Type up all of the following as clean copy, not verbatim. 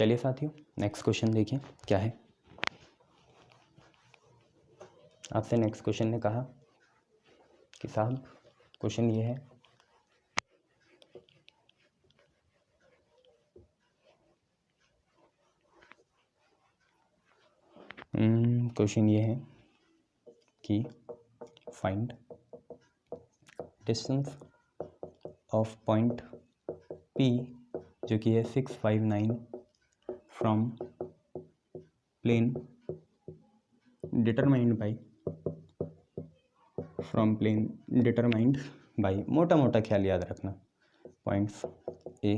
चलिए साथियों next question देखिए क्या है। आपसे नेक्स्ट क्वेश्चन ने कहा कि साहब क्वेश्चन ये है कि find distance of point P जो कि है 659 फ्रॉम प्लेन डिटरमाइंड बाई मोटा मोटा ख्याल याद रखना। पॉइंट्स A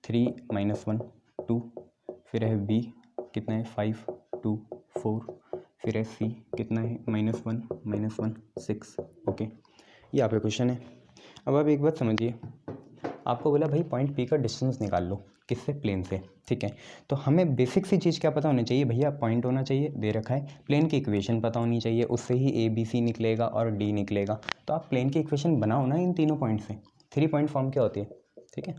3 -1 2, फिर है B कितना है 5 2 4, फिर है C कितना है -1 6। ओके, ये आपका क्वेश्चन है। अब आप एक बात समझिए, आपको बोला भाई पॉइंट P का डिस्टेंस निकाल लो, किससे? प्लेन से। ठीक है, तो हमें बेसिक सी चीज़ क्या पता होनी चाहिए भैया? पॉइंट होना चाहिए, दे रखा है। प्लेन की इक्वेशन पता होनी चाहिए, उससे ही ABC निकलेगा और D निकलेगा। तो आप प्लेन की इक्वेशन बनाओ ना इन तीनों पॉइंट से। 3 पॉइंट फॉर्म क्या होती है? ठीक है,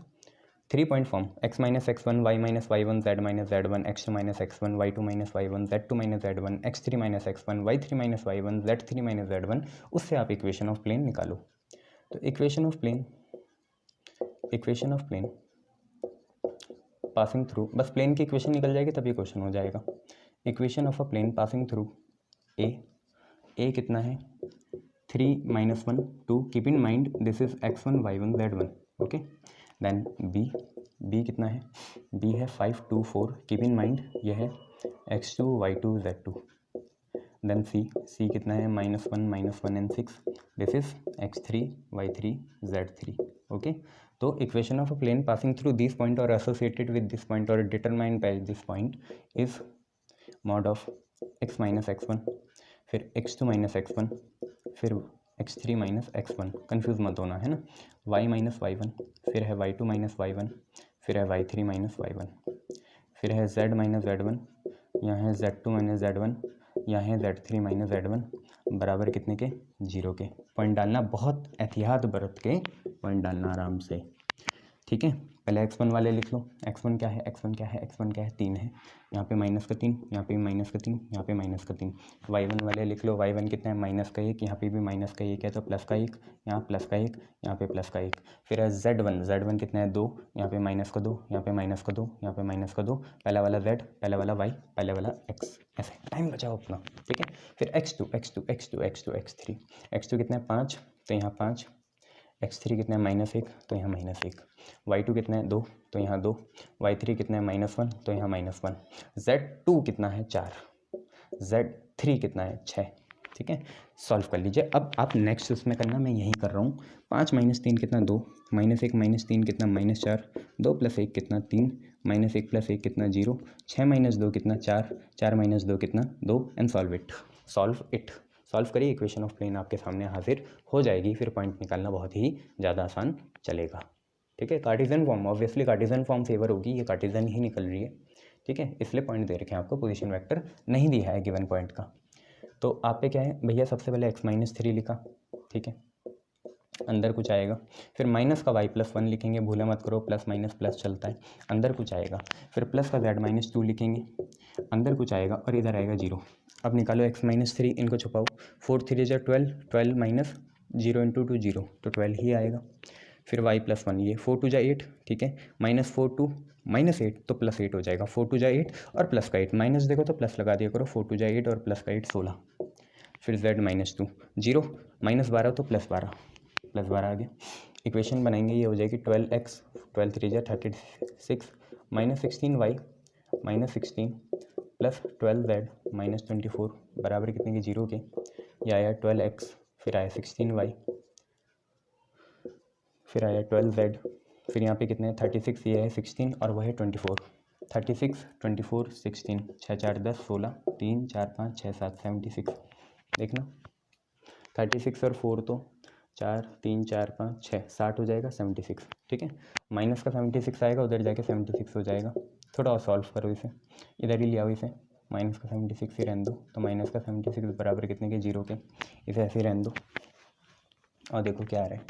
3 point form x - x1 y - y1 z - z1 x2 - x1 y2 - y1 z2 - z1 x3 - x1 y3 - y1 z3 - z1। उससे आप इक्वेशन ऑफ प्लेन निकालो। तो equation of plane passing through, बस प्लेन की इक्वेशन निकल जाएगी तभी क्वेश्चन हो जाएगा। Equation of a plane passing through A कितना है 3 - 1 2, keep in mind this is x1 y1 z1। Okay, then B कितना है? बी है 5 2 4, कीप इन माइंड ये है x2 y2 z2। देन सी कितना है -1 and 6, this is x3 y3 z3। Okay, तो equation of a plane passing through this point और associated with this point और determined by this point is mod of x - x1, फिर x2 - x1, फिर x3 - x1। Confuse मत होना है ना। y - y1, फिर है y2 - y1, फिर है y3 - y1, फिर है z - z1, यहाँ है z2 - z1, यहाँ है z3 - z1 बराबर कितने के? 0 के। पॉइंट डालना बहुत एहतियात बरत के पॉइंट डालना आराम से। ठीक है, पहले x1 वाले लिख लो। x1 क्या है? x1 क्या है? x1 क्या है? 3 है, यहाँ पे -3, यहाँ पे -3, यहाँ पे -3। y1 वाले लिख लो। y1 कितना है? -1, यहाँ पे भी -1 है तो +1, यहाँ +1, यहाँ पे +1। फिर है z1 कितना है? 2, यहाँ पे -2, यहाँ पे -2, यहाँ पे -2। पहला वाला z, पहला वाला y, पहले वाला x, ऐसे टाइम बचाओ अपना। ठीक है, फिर x2 कितना है? 5, तो यहाँ 5। x3 कितना है? -1, तो यहाँ -1। y2 कितना है? 2, तो यहाँ 2। y3 कितना है? -1, तो यहाँ -1। z2 कितना है? 4। z3 कितना है? 6। ठीक है, सॉल्व कर लीजिए। अब आप नेक्स्ट उसमें करना, मैं यहीं कर रहा हूँ। 5 - 3 कितना? 2, -1 - 3 कितना? -4, 2 + 1 कितना? 3, -1 + 1 कितना? 0, 6 - 2 कितना? 4, 4 - 2 कितना? 2 एंड सॉल्व इट। सॉल्व करिए, इक्वेशन ऑफ प्लेन आपके सामने हाजिर हो जाएगी। फिर पॉइंट निकालना बहुत ही ज़्यादा आसान चलेगा। ठीक है, Cartesian form, obviously Cartesian form favour होगी, ये कार्टेशियन ही निकल रही है। ठीक है, इसलिए पॉइंट दे रखे हैं आपको, पोजीशन वेक्टर नहीं दिया है गिवन पॉइंट का। तो आप पे क्या है भैया? सबसे पहले x - 3 लिखा। ठीक है, अंदर कुछ आएगा, फिर माइनस का y+1 लिखेंगे, भूला मत करो, प्लस माइनस प्लस चलता है। अंदर कुछ आएगा, फिर प्लस का z - 2 लिखेंगे, अंदर कुछ आएगा और इधर आएगा 0। अब निकालो x - 3, इनको छुपाओ। 4 3 = 12, 12 माइनस 0 × 2 0, तो 12 ही आएगा। फिर y+1, ये 4 2 = 8। ठीक है, -4 2 -8 तो +8 हो जाएगा। 4 2 = 8 और प्लस का 8, माइनस देखो तो प्लस लगा दिया करो। 4 2 = 8 और प्लस का 8 16। फिर z - 2 0, -12 तो +12, +12 आ गया। इक्वेशन बनाएंगे, ये हो जाएगी 12x, 12 3 = 36, -16y -16 प्लस 12z -24 बराबर कितने के? 0 के। ये आया 12x, फिर आया 16y, फिर आया 12z, फिर यहाँ पे कितने हैं? 36, ये है 16 और वह है 24। 36 24 16, 6 4 10 16, 3 4 5 6 7 76। देखना 36 और 4 तो 4 3 4 5 6 60 हो जाएगा, 76। ठीक है, माइनस का 76 आएगा, उधर जाके 76 हो जाएगा। थोड़ा और सॉल्व करो इसे, इधर ही ले आओ इसे। माइनस का 76 ही रहने दो, तो माइनस का 76 बराबर कितने के? 0 के। इसे ऐसे ही रहने दो और देखो क्या आ रहा है।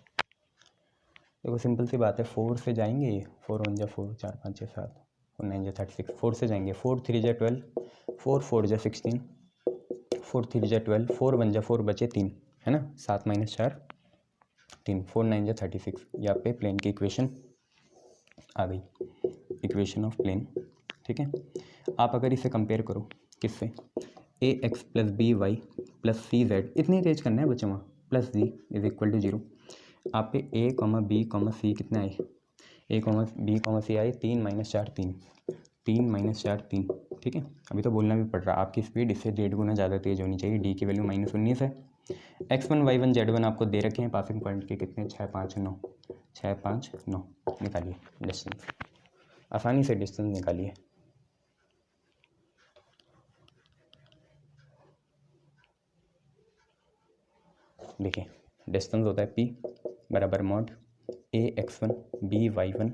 देखो सिंपल सी बात है, 4 से जाएंगे, ये 4 1 = 4, 4 5 6 7, 4 9 जा 36, 4 से जाएंगे, 4 3 जा 12, 4 4 जा 16, 4 3 जा 12, 4 1 जा 4 बचे 3, है ना, 7 - 4 3, 4 9 जा 36। यहाँ पे प्लेन की इक्वेशन आ गई, इक्वेशन ऑफ प्लेन। ठीक है, आप अगर इसे कंपेयर करो किससे, A X plus B Y plus C Z, इतनी तेज करना है बच्चों, plus G is equal to 0। आप पे A comma B comma C कितने आए, A comma B comma C आए 3 - 4 3, 3 - 4 3। ठीक है, अभी तो बोलना भी पड़ रहा है, आपकी स्पीड इससे 1.5 गुना ज़्यादा तेज़ होनी चाहिए। डी की वैल्यू -19 है। x1 y1 z1 आपको दे रखे हैं, पासिंग पॉइंट के कितने, 6 5 9, 6 5 9। निकालिए डिस्टेंस, आसानी से डिस्टेंस निकालिए। देखिए डिस्टेंस होता है p बराबर mod a x1 b y1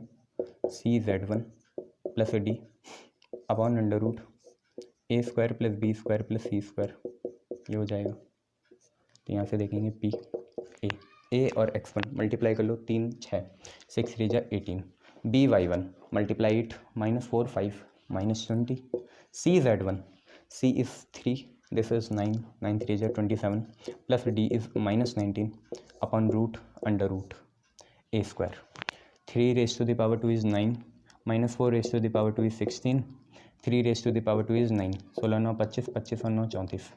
c z1 plus D upon under root a square plus B square plus C square, ये हो जाएगा। तो यहाँ से देखेंगे p a और x1 मल्टीप्लाई कर लो, 3 6 6 3 जा 18, b y1 multiply it -4 5 -20, c z1 c is 3, this is 9 9 3 जा 27 plus d is -19 upon root under root a square. 3 raise to the power 2 is 9, -4 raise to the power 2 is 16, 3 raise to the power 2 is 9, 16 9 25, 25 और 9 34।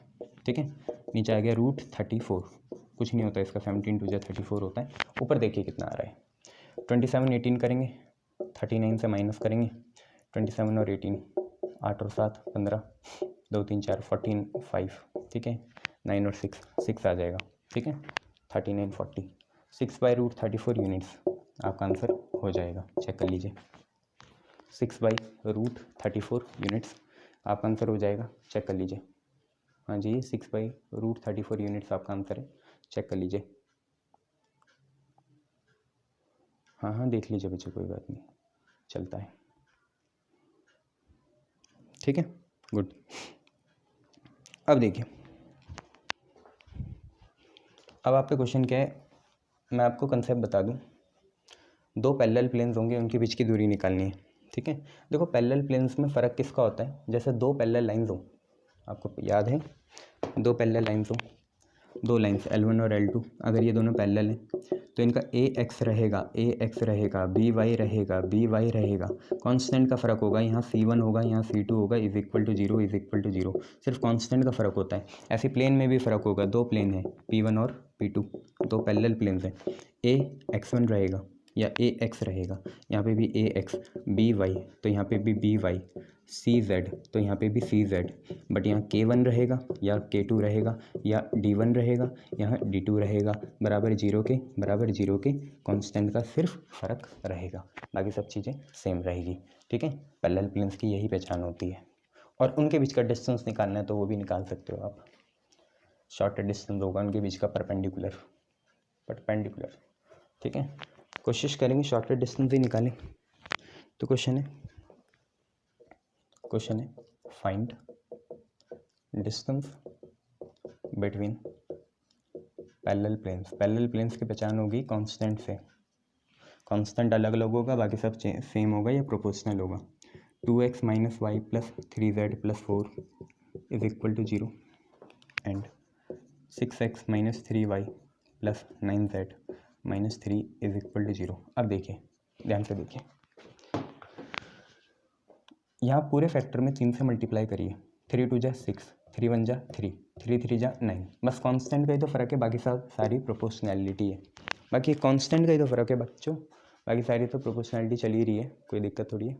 ठीक है, नीचे आ गया root 34, कुछ नहीं होता इसका, 17 2 जा 34 होता है। ऊपर देखिए कितना आ रहा है, 27 18 करेंगे, 39 से माइनस करेंगे, 27 और 18 8 और 7 15, 2 3 4 14 5। ठीक है, 9 और 6 आ जाएगा। ठीक है, 39 40, 6/√34 यूनिट्स आपका आंसर हो जाएगा, चेक कर लीजिए। 6/√34 यूनिट्स आपका आंसर हो जाएगा, चेक कर लीजिए। हाँ जी, 6/√34 यूनिट्स आपका आंसर है, चेक कर लीजिए। हाँ देख लीजिए बच्चे, कोई बात नहीं, चलता है। ठीक है, गुड। अब देखिए, अब आपका क्वेश्चन क्या है, मैं आपको कंसेप्ट बता दूं। 2 पैरेलल प्लेन्स होंगे, उनके बीच की दूरी निकालनी है। ठीक है, देखो पैरेलल प्लेन्स में फ़र्क किसका होता है, जैसे 2 पैरेलल लाइंस हो, आपको याद है 2 पैरेलल लाइंस हो, 2 लाइंस L1 और L2, अगर ये दोनों पैरेलल हैं तो इनका AX रहेगा, BY रहेगा, BY रहेगा, कांस्टेंट का फ़र्क होगा, यहाँ C1 होगा, यहाँ C2 होगा, इज इक्वल टू 0, सिर्फ कांस्टेंट का फ़र्क होता है। ऐसे प्लेन में भी फ़र्क होगा, 2 प्लेन है P1 और P2, 2 पैरेलल प्लेन्स हैं, AX1 रहेगा या AX रहेगा, यहाँ पे भी AX, BY तो यहाँ पे भी BY, CZ तो यहाँ पे भी CZ, बट यहाँ K1 रहेगा या K2 रहेगा या D1 रहेगा, यहाँ D2 रहेगा, बराबर 0 के कांस्टेंट का सिर्फ फ़र्क रहेगा, बाकी सब चीज़ें सेम रहेगी। ठीक है, पैरेलल प्लेन्स की यही पहचान होती है। और उनके बीच का डिस्टेंस निकालना है तो वो भी निकाल सकते हो आप, शॉर्ट डिस्टेंस होगा उनके बीच का परपेंडिकुलर। ठीक है, कोशिश करेंगे शॉर्ट डिस्टेंस ही निकालें। तो क्वेश्चन है find distance between parallel planes की पहचान होगी कांस्टेंट से, कांस्टेंट अलग अलग होगा, बाकी सब सेम होगा या प्रोपोर्शनल होगा। 2x - y + 3z + 4 is equal to 0 and 6x - 3y + 9z - 3 is equal to 0। अब देखिए, ध्यान से देखिए, यहाँ पूरे फैक्टर में 3 से मल्टीप्लाई करिए, 3 2 जा 6, 3 1 जा 3, 3 3 जा 9, बस कांस्टेंट का ही तो फ़र्क है, बाकी सब सारी प्रोपोर्शनैलिटी है। बाकी कांस्टेंट का ही तो फ़र्क है बच्चों, बाकी सारी तो प्रोपोर्शनैलिटी चल ही रही है, कोई दिक्कत थोड़ी है,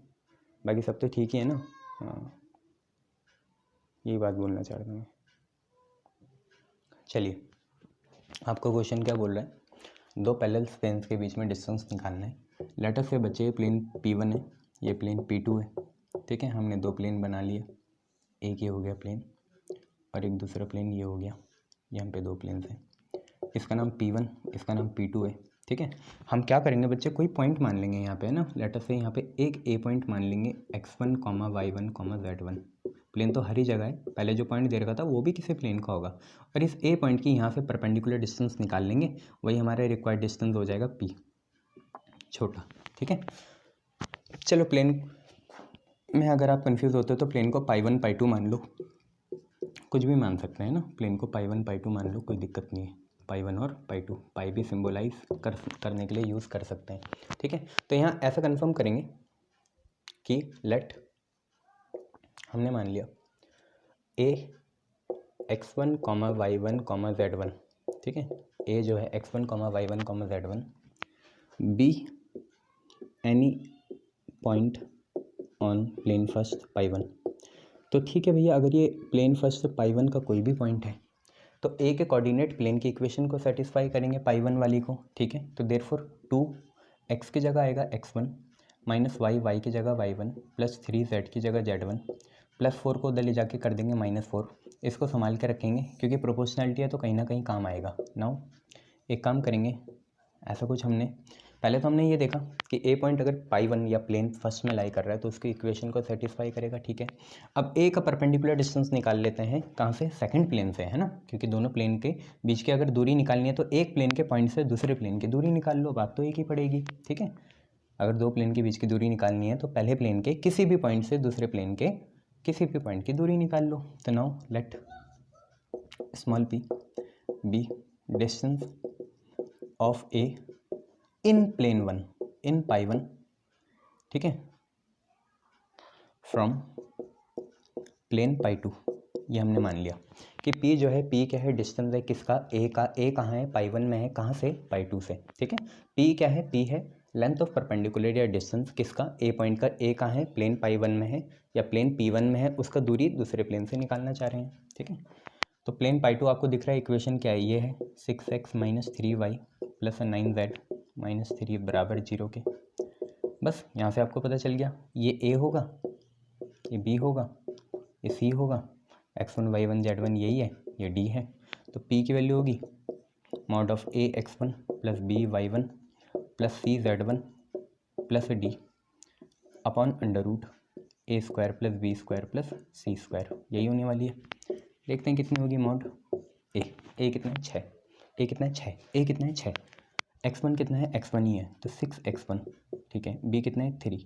बाकी सब तो ठीक ही है ना। हाँ, यही बात बोलना चाहता हूँ मैं। चलिए, आपको क्वेश्चन क्या बोल रहा है, 2 पैरेलल प्लेन्स के बीच में डिस्टेंस निकालना है। लेटर से बच्चे, ये प्लेन P1 है, ये प्लेन P2 है। ठीक है, हमने 2 प्लेन बना लिए, एक ये हो गया प्लेन और एक दूसरा प्लेन ये हो गया, यहाँ पे 2 प्लेन्स हैं, इसका नाम P1, इसका नाम P2 है। ठीक है, हम क्या करेंगे बच्चे, कोई पॉइंट मान लेंगे यहाँ पे ना, लेटर से यहाँ पे एक A पॉइंट मान लेंगे, x1, y1, z1। प्लेन तो हर ही जगह है, पहले जो पॉइंट दे रखा था वो भी किसी प्लेन का होगा, और इस A पॉइंट की यहाँ से परपेंडिकुलर डिस्टेंस निकाल लेंगे, वही हमारा रिक्वायर्ड डिस्टेंस हो जाएगा P छोटा। ठीक है, चलो प्लेन में अगर आप कंफ्यूज होते हो तो प्लेन को पाई 1 पाई 2 मान लो, कुछ भी मान सकते हैं ना, प्लेन को पाई 1 पाई 2 मान लो, कोई दिक्कत नहीं है। पाई 1 और पाई 2, पाई भी सिम्बोलाइज करने के लिए यूज़ कर सकते हैं, ठीक है। तो यहाँ ऐसा कंफर्म करेंगे कि लेट, हमने मान लिया ए x1 y1 z1, ठीक है, ए जो है x1 y1 z1, B any point on plane first pi 1। तो ठीक है भैया, अगर ये प्लेन फर्स्ट पाई 1 का कोई भी पॉइंट है तो ए के कोऑर्डिनेट प्लेन की इक्वेशन को सेटिस्फाई करेंगे पाई 1 वाली को, ठीक है। तो देयरफॉर 2x की जगह आएगा x1 माइनस y की जगह y1 प्लस 3z की जगह z1 प्लस 4 को उधर ले जाके कर देंगे -4। इसको संभाल के रखेंगे क्योंकि प्रोपोर्शनलिटी है तो कहीं ना कहीं काम आएगा। नाउ एक काम करेंगे, ऐसा कुछ हमने पहले तो हमने ये देखा कि ए पॉइंट अगर पाई 1 या प्लेन फर्स्ट में लाई कर रहा है तो उसकी इक्वेशन को सेटिस्फाई करेगा, ठीक है। अब ए का परपेंडिकुलर डिस्टेंस निकाल लेते हैं, कहाँ से, सेकंड प्लेन से, है ना, क्योंकि दोनों प्लेन के बीच की अगर दूरी निकालनी है तो एक प्लेन के पॉइंट से दूसरे प्लेन की दूरी निकाल लो, बात तो एक ही पड़ेगी, ठीक है। अगर दो प्लेन के बीच की दूरी निकालनी है तो पहले प्लेन के किसी भी पॉइंट से दूसरे प्लेन के किसी भी पॉइंट की दूरी निकाल लो। तो now let small p be distance of A in plane 1 in pi 1, ठीक है, फ्रॉम प्लेन पाई 2। ये हमने मान लिया कि p जो है, p क्या है, डिस्टेंस है किसका, a का। a कहाँ है, पाई 1 में है, कहाँ से, पाई 2 से, ठीक है। p क्या है, p है लेंथ ऑफ परपेंडिकुलर या डिस्टेंस किसका, a पॉइंट का। a कहाँ है, प्लेन पाई 1 में है या प्लेन p1 में है, उसका दूरी दूसरे प्लेन से निकालना चाह रहे हैं, ठीक है। तो प्लेन पाई 2 आपको दिख रहा है, इक्वेशन क्या है, ये है 6x minus 3y plus 9z minus 3 बराबर 0 के। बस यहाँ से आपको पता चल गया, ये a होगा, ये b होगा, ये c होगा, x1 y1 z1 यही है, ये d है। तो p की वैल्यू होगी mod of a x1 plus b y1 plus c z1 plus d upon under root a square plus b square plus c square, यही होने वाली है। देखते हैं कितनी होगी मॉड a कितना है 6, a कितना है 6, a कितना है 6, x1 कितना है, x1 ही है तो 6x1, ठीक है। b कितना है 3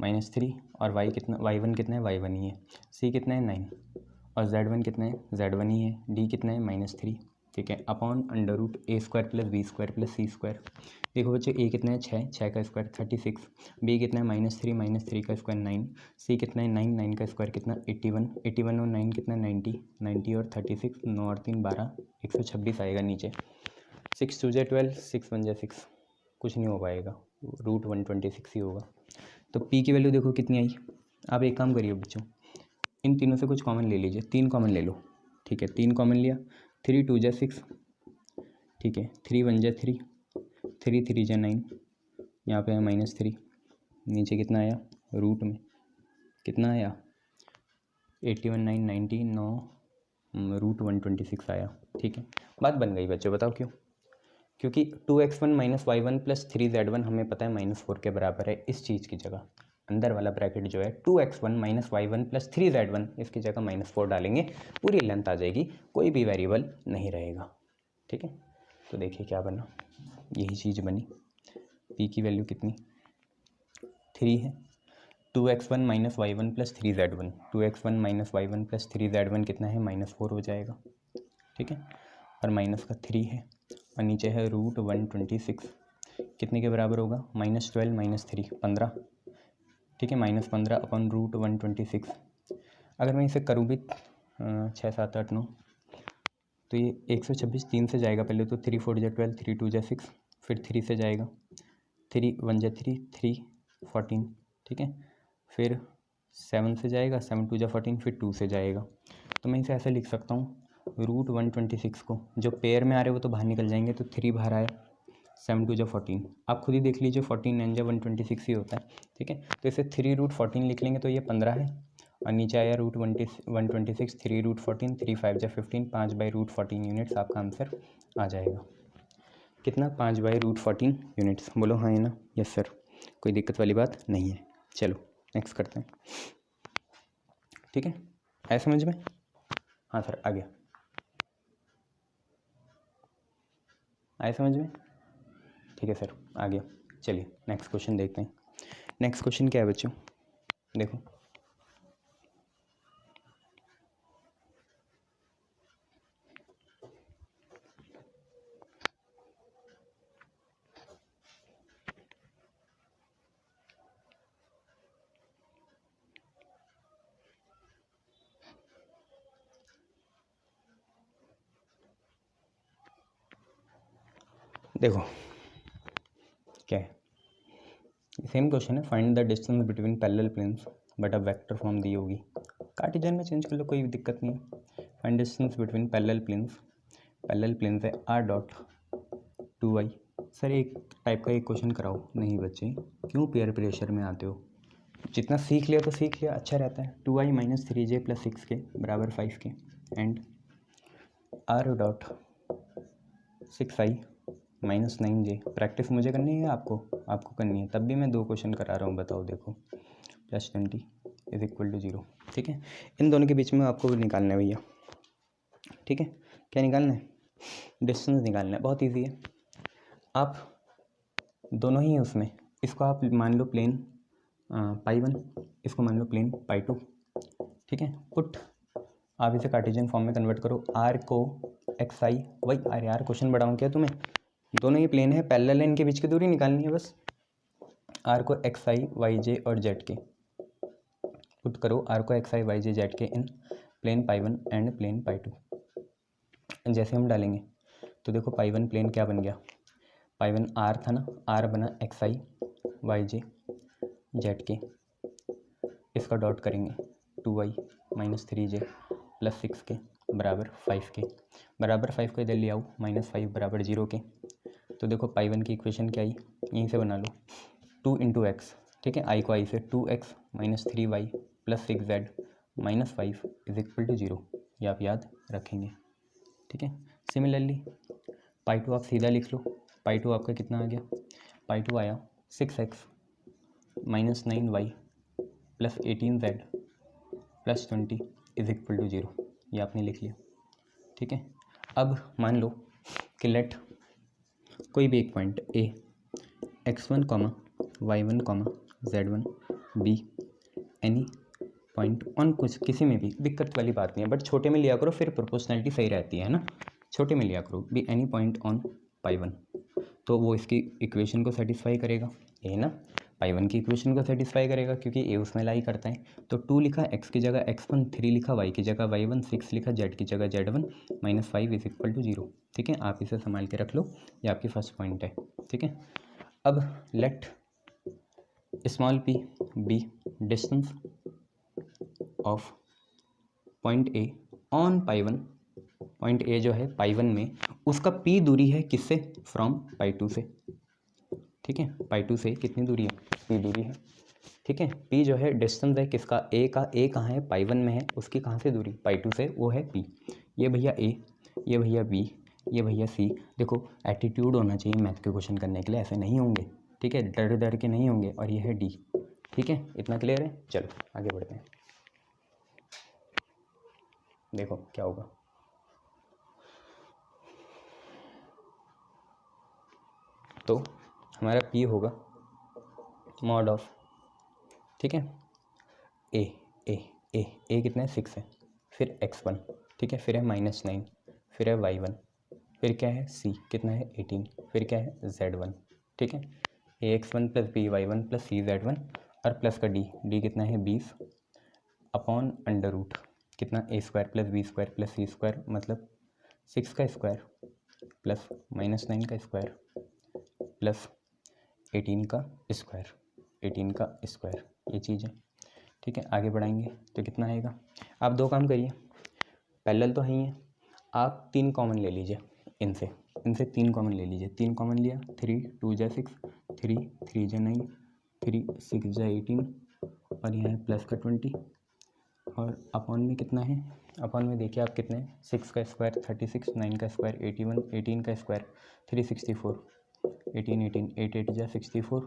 माइनस 3 और y कितना, y1 कितना है, y1 ही है। c कितना है 9 और z1 कितना है, z1 ही है। d कितना है -3, ठीक है, upon under root a square plus b square plus c square. देखो बच्चों, a कितना है 6, 6 का स्क्वायर 36, b कितना है -3 का स्क्वायर 9, c कितना है 9, 9 का स्क्वायर कितना 81, 81 और 9 कितना 90, 90 और 36, 9 और 3 12, 126 आएगा नीचे। 6 2 × 12, 6 1 × 6, कुछ नहीं हो पाएगा, रूट 126 ही होगा। तो p की वैल्यू देखो कितनी आई। आप एक काम करिए बच्चों, इन तीनों से कुछ कॉमन ले लीजिए, 3 कॉमन ले लो, ठीक है। 3 कॉमन लिया, 3 2 × 6, ठीक है, 3 1 × 3, 3 3 × 9, यहाँ पे है -3, नीचे कितना आया, रूट में कितना आया 81 9 90 9 रूट 126 आया, ठीक है। बात बन गई बच्चों, बताओ क्यों, क्योंकि 2x1 minus y1 plus 3z1 हमें पता है -4 के बराबर है। इस चीज़ की जगह अंदर वाला ब्रैकेट जो है 2x1 minus y1 plus 3z1, इसकी जगह -4 डालेंगे, पूरी लेंथ आ जाएगी, कोई भी वेरिएबल नहीं रहेगा, ठीक है। तो देखिए क्या बना, यही चीज़ बनी। p की वैल्यू कितनी 3 है, 2x1 minus y1 plus 3z1, 2x1 minus y1 plus 3z1 कितना है, -4 हो जाएगा, ठीक है, और माइनस का 3 है और नीचे है रूट 126, कितने के बराबर होगा, -12 -3 15, ठीक है, -15 अपॉन रूट 126। अगर मैं इसे करूँ भी 6 7 8 9, तो ये 126 3 से जाएगा पहले तो, 3 4 × 12, 3 2 × 6, फिर 3 से जाएगा, 3 1 × 3 3 14, ठीक है, फिर 7 से जाएगा, 7 2 × 14, फिर 2 से जाएगा। तो मैं इसे ऐसे लिख सकता हूँ, रूट 126 को जो पेयर में आ रहे हो तो बाहर निकल जाएंगे, तो 3 बाहर आया, 7 2 × 14, आप खुद ही देख लीजिए 14 9 × 126 ही होता है, ठीक है। तो इसे 3 रूट 14 लिख लेंगे तो ये 15 है, और नीचे आया रूट 126, 3 रूट 14, 3 5 × 15, 5/√14 यूनिट्स आपका आंसर आ जाएगा। कितना, 5/√14 यूनिट्स, बोलो हाँ है ना, यस सर, कोई दिक्कत वाली बात नहीं है। चलो नेक्स्ट करते हैं, ठीक है, आया समझ में, हाँ सर आ गया, आया समझ में, ठीक है सर आ गया। चलिए नेक्स्ट क्वेश्चन देखते हैं। नेक्स्ट क्वेश्चन क्या है बच्चों, देखो देखो क्या है, सेम क्वेश्चन है, find the distance between parallel planes but अब वेक्टर फॉर्म दी होगी, कार्टेशियन में चेंज कर लो, कोई दिक्कत नहीं है। Find distance between parallel planes है r डॉट 2y। सर एक टाइप का एक क्वेश्चन कराओ, नहीं बच्चे क्यों पेयर प्रेशर में आते हो, जितना सीख लिया तो सीख लिया, अच्छा रहता है। 2y minus 3j plus 6k बराबर 5k and r dot 6i minus 9j। Practice मुझे करनी है आपको करनी है, तब भी मैं 2 क्वेश्चन करा रहा हूँ, बताओ देखो, प्लस 20 इज इक्वल टू 0। ठीक है, इन दोनों के बीच में आपको निकालना है भैया। ठीक है, क्या निकालना है, डिस्टेंस निकालना है, बहुत ईजी है। आप दोनों ही उसमें, इसको आप मान लो प्लेन पाई 1, इसको मान लो प्लेन पाई 2। ठीक है, पुट आप इसे कार्टेशियन फॉर्म में कन्वर्ट करो, आर को एक्स आई वाई, अरे यार क्वेश्चन बढ़ाऊँ क्या तुम्हें, दोनों ही प्लेन है, पैरेलल है, इनके बीच की दूरी निकालनी है बस। आर को एक्स आई वाई जे और जेड के पुट करो, आर को एक्स आई वाई जे जेड के इन प्लेन पाई 1 एंड प्लेन पाई 2। जैसे हम डालेंगे तो देखो पाई 1 प्लेन क्या बन गया, पाई 1 आर था ना, आर बना एक्स आई वाई जे जेड के, इसका डॉट करेंगे 2y minus 3j plus 6k बराबर 5k, बराबर 5 को इधर ले आओ, माइनस 5 बराबर 0 के। तो देखो पाई 1 की इक्वेशन क्या आई, यहीं से बना लो, 2 इंटू एक्स, ठीक है, आई को आई से 2x minus 3y plus 6z minus 5 is equal to 0, ये आप याद रखेंगे। ठीक है, सिमिलरली पाई 2 आप सीधा लिख लो, पाई 2 आपका कितना आ गया, पाई 2 आया 6x minus 9y plus 18z plus 20 is equal to 0, ये आपने लिख लिया। ठीक है, अब मान लो कि लेट कोई भी एक point A x1 comma y1 comma z1 B any point on कुछ किसी में भी, दिक्कत वाली बात नहीं है, बट छोटे में लिया करो, फिर प्रोपोर्शनैलिटी सही रहती है ना, छोटे में लिया करो, B any point on pi 1, तो वो इसकी इक्वेशन को सेटिस्फाई करेगा, ए ना, पाई 1 की इक्वेशन को सेटिस्फाई करेगा क्योंकि ए उसमें लाई करता है। तो 2 लिखा x की जगह x1, 3 लिखा y की जगह y1, 6 लिखा z की जगह z1 minus 5 is equal to 0। ठीक है, आप इसे संभाल के रख लो, ये आपकी फर्स्ट पॉइंट है। ठीक है, अब let small p be distance of point A on pi 1, point A जो है पाई 1 में, उसका p दूरी है किससे, फ्रॉम पाई 2 से। ठीक है, पाई 2 से कितनी दूरी है, p दूरी है। ठीक है, p जो है डिस्टेंस है किसका, a का, a कहाँ है, पाई 1 में है, उसकी कहाँ से दूरी, पाई 2 से, वो है p। ये भैया a, ये भैया b, ये भैया c। देखो एटीट्यूड होना चाहिए मैथ के क्वेश्चन करने के लिए, ऐसे नहीं होंगे। ठीक है, डर डर के नहीं होंगे, और ये है d। ठीक है, इतना क्लियर है, चलो आगे बढ़ते हैं, देखो क्या होगा। तो हमारा p होगा मॉड ऑफ, ठीक है, ए ए ए ए कितना है, 6 है, फिर x1, ठीक है, फिर है माइनस 9, फिर है y1, फिर क्या है c कितना है 18, फिर क्या है z1। ठीक है, ax1 plus by1 plus cz1 और प्लस का d कितना है 20 अपॉन अंडर रूट कितना a square plus b square plus c square, मतलब 6 का स्क्वायर प्लस माइनस 9 का स्क्वायर प्लस 18 का स्क्वायर, 18 का स्क्वायर, ये चीज़ है। ठीक है, आगे बढ़ाएंगे तो कितना आएगा, आप 2 काम करिए, पैरेलल तो है ही है, आप 3 कॉमन ले लीजिए, इनसे 3 कॉमन ले लीजिए, 3 कॉमन लिया, 3 2 जा 6, 3 3 जा 9, 3 6 जा 18 और यहाँ है प्लस का 20 और अपॉन में कितना है, अपॉन में देखिए आप कितने, 6 का स्क्वायर 36, 9 का स्क्वायर 81, 18 का स्क्वायर 364, 18 18 8 8 जा 64,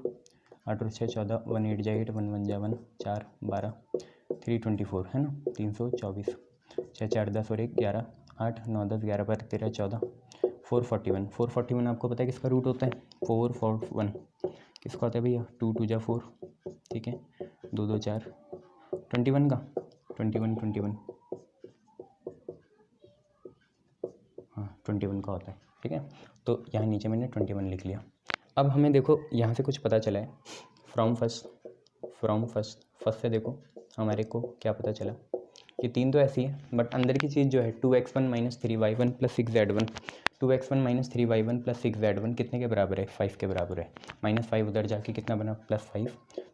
8 और 6 14, 1 8 जा 8, 1 1 जा 1 4 12, 324 है ना, 324, 6 4 10 और 1 11, 8 9 10 11 पर 13 14, 441, 441 आपको पता है किसका रूट होता है, 441 किसका होता है भैया, 2 2 जा 4, ठीक है, 2 2 4, 21 का 21 हाँ 21 का होता है। ठीक है, तो यहाँ नीचे मैंने 21 लिख लिया। अब हमें देखो यहाँ से कुछ पता चला है, फ्रॉम फर्स्ट से देखो हमारे को क्या पता चला, ये 3 तो ऐसी है, बट अंदर की चीज़ जो है 2x1 minus 3y1 plus 6z1 2x1 minus 3y1 plus 6z1 कितने के बराबर है? 5 के बराबर है। -5 उधर जाके कितना बना? +5।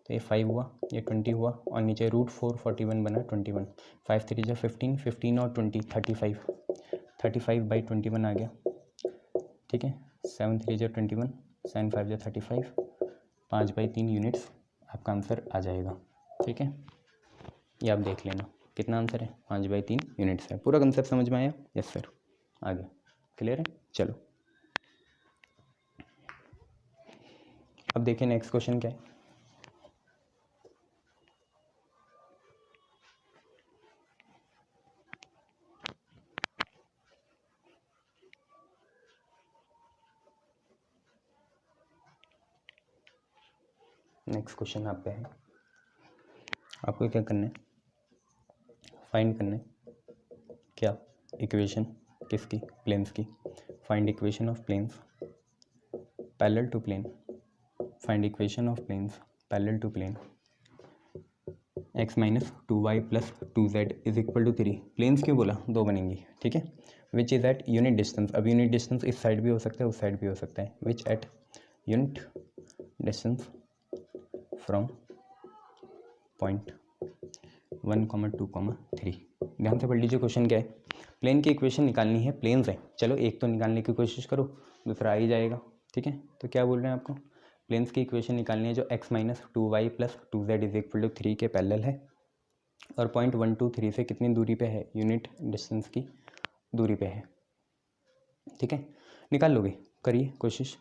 तो ये 5 हुआ, ये 20 हुआ और नीचे √4 41 बना 21। 5 3 जा 15, 15 और 20 35, 35/21 आ गया। ठीक है, 7 3 जा 21, 7 5 जा 35, 5/3 यूनिट्स आपका आंसर आ जाएगा। ठीक है, ये आप देख लेना कितना आंसर है, 5/3 यूनिट्स है। पूरा कंसेप्ट समझ में आया? Yes sir. आगे क्लियर है? चलो अब देखिए नेक्स्ट क्वेश्चन क्या है। नेक्स्ट क्वेश्चन आप पे है, आपको क्या करना है? फाइंड करना है क्या? इक्वेशन किसकी? प्लेन्स की। Find equation of planes parallel to plane. Find equation of planes parallel to plane. x minus 2y plus 2z is equal to 3। Planes क्यों बोला? 2 बनेंगी। ठीक है, which is at unit distance. अब यूनिट डिस्टेंस इस side भी हो सकता है, उस साइड भी हो सकता है। Which at unit distance from point 1, 2, 3। ध्यान से पढ़ लीजिए क्वेश्चन क्या है। प्लेन की इक्वेशन निकालनी है, प्लेन्स है। चलो एक तो निकालने की कोशिश करो, दूसरा आ ही जाएगा। ठीक है, तो क्या बोल रहे हैं आपको? प्लेन्स की इक्वेशन निकालनी है जो x minus 2y plus 2z is equal to 3 के पैरेलल है और पॉइंट 1 2 3 से कितनी दूरी पे है? यूनिट डिस्टेंस की दूरी पे है। ठीक है, निकाल लोगे, करिए कोशिश।